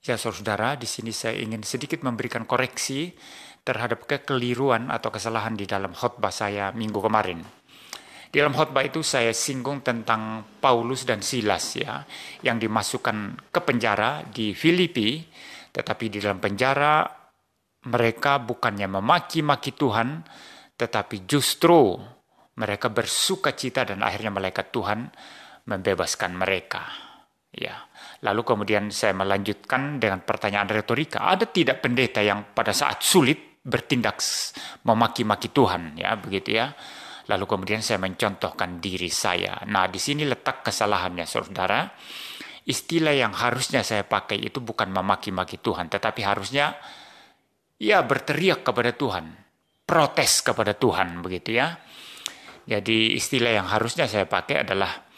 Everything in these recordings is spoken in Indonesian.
Ya, saudara, di sini saya ingin sedikit memberikan koreksi terhadap kekeliruan atau kesalahan di dalam khotbah saya minggu kemarin. Di dalam khotbah itu saya singgung tentang Paulus dan Silas ya, yang dimasukkan ke penjara di Filipi, tetapi di dalam penjara mereka bukannya memaki-maki Tuhan, tetapi justru mereka bersukacita dan akhirnya malaikat Tuhan membebaskan mereka. Ya, lalu kemudian saya melanjutkan dengan pertanyaan retorika. Ada tidak pendeta yang pada saat sulit bertindak memaki-maki Tuhan, ya begitu ya? Lalu kemudian saya mencontohkan diri saya. Nah, di sini letak kesalahannya, saudara. Istilah yang harusnya saya pakai itu bukan memaki-maki Tuhan, tetapi harusnya ya berteriak kepada Tuhan, protes kepada Tuhan, begitu ya. Jadi istilah yang harusnya saya pakai adalah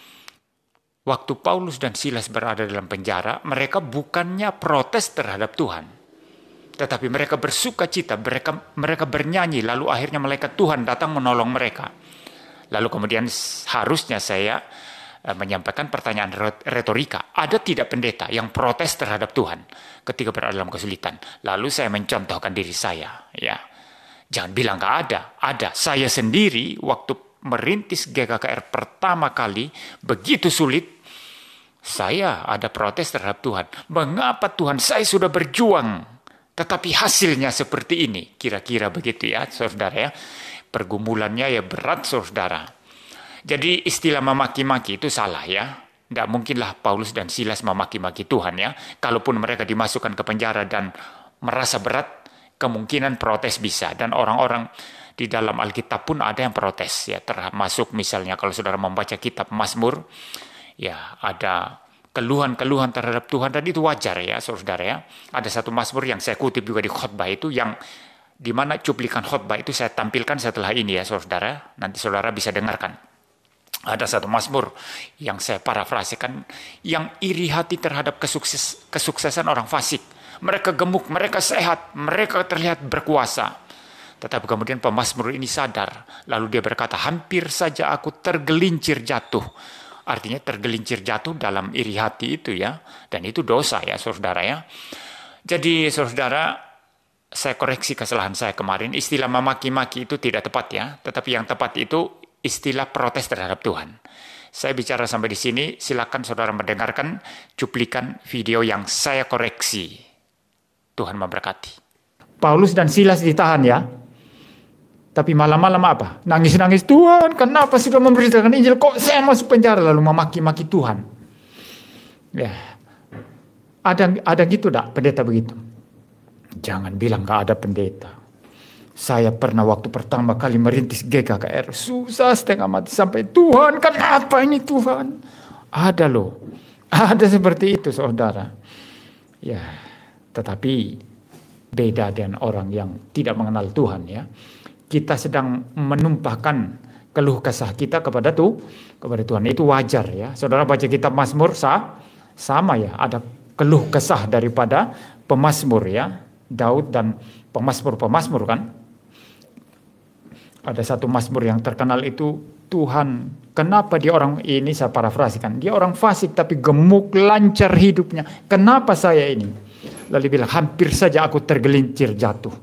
waktu Paulus dan Silas berada dalam penjara, mereka bukannya protes terhadap Tuhan, tetapi mereka bersukacita, mereka bernyanyi, lalu akhirnya malaikat Tuhan datang menolong mereka. Lalu kemudian harusnya saya menyampaikan pertanyaan retorika, ada tidak pendeta yang protes terhadap Tuhan ketika berada dalam kesulitan? Lalu saya mencontohkan diri saya, ya. Jangan bilang gak ada. Saya sendiri waktu merintis GKKR pertama kali, begitu sulit, saya ada protes terhadap Tuhan. Mengapa Tuhan, saya sudah berjuang, tetapi hasilnya seperti ini? Kira-kira begitu ya, saudara ya. Pergumulannya ya berat, saudara. Jadi istilah memaki-maki itu salah ya. Tidak mungkinlah Paulus dan Silas memaki-maki Tuhan ya. Kalaupun mereka dimasukkan ke penjara dan merasa berat, kemungkinan protes bisa. Dan orang-orang di dalam Alkitab pun ada yang protes ya. Termasuk misalnya kalau saudara membaca kitab Mazmur, ya ada keluhan-keluhan terhadap Tuhan, dan itu wajar ya saudara ya. Ada satu Mazmur yang saya kutip juga di khotbah itu, yang di mana cuplikan khotbah itu saya tampilkan setelah ini ya saudara. Nanti saudara bisa dengarkan. Ada satu Mazmur yang saya parafrasikan, yang iri hati terhadap kesuksesan orang fasik. Mereka gemuk, mereka sehat, mereka terlihat berkuasa. Tetapi kemudian pemazmur ini sadar, lalu dia berkata, hampir saja aku tergelincir jatuh. Artinya tergelincir jatuh dalam iri hati itu ya. Dan itu dosa ya saudara ya. Jadi saudara, saya koreksi kesalahan saya kemarin. Istilah memaki-maki itu tidak tepat ya. Tetapi yang tepat itu istilah protes terhadap Tuhan. Saya bicara sampai di sini. Silakan saudara mendengarkan cuplikan video yang saya koreksi. Tuhan memberkati. Paulus dan Silas ditahan ya. Tapi malam-malam apa? Nangis-nangis, Tuhan, kenapa sudah memberitakan Injil? Kok saya masuk penjara? Lalu memaki-maki Tuhan. Ya, ada gitu tak pendeta begitu? Jangan bilang gak ada pendeta. Saya pernah waktu pertama kali merintis GKKR, susah setengah mati. Sampai, Tuhan, kenapa ini Tuhan? Ada loh. Ada seperti itu, saudara. Ya, tetapi beda dengan orang yang tidak mengenal Tuhan ya. Kita sedang menumpahkan keluh kesah kita kepada Tuhan. Itu wajar ya. Saudara baca kitab Mazmur sama ya. Ada keluh kesah daripada pemazmur ya. Daud dan pemazmur kan. Ada satu mazmur yang terkenal itu, Tuhan, kenapa dia orang ini, saya parafrasikan, dia orang fasik tapi gemuk, lancar hidupnya. Kenapa saya ini? Lalu bilang, hampir saja aku tergelincir jatuh.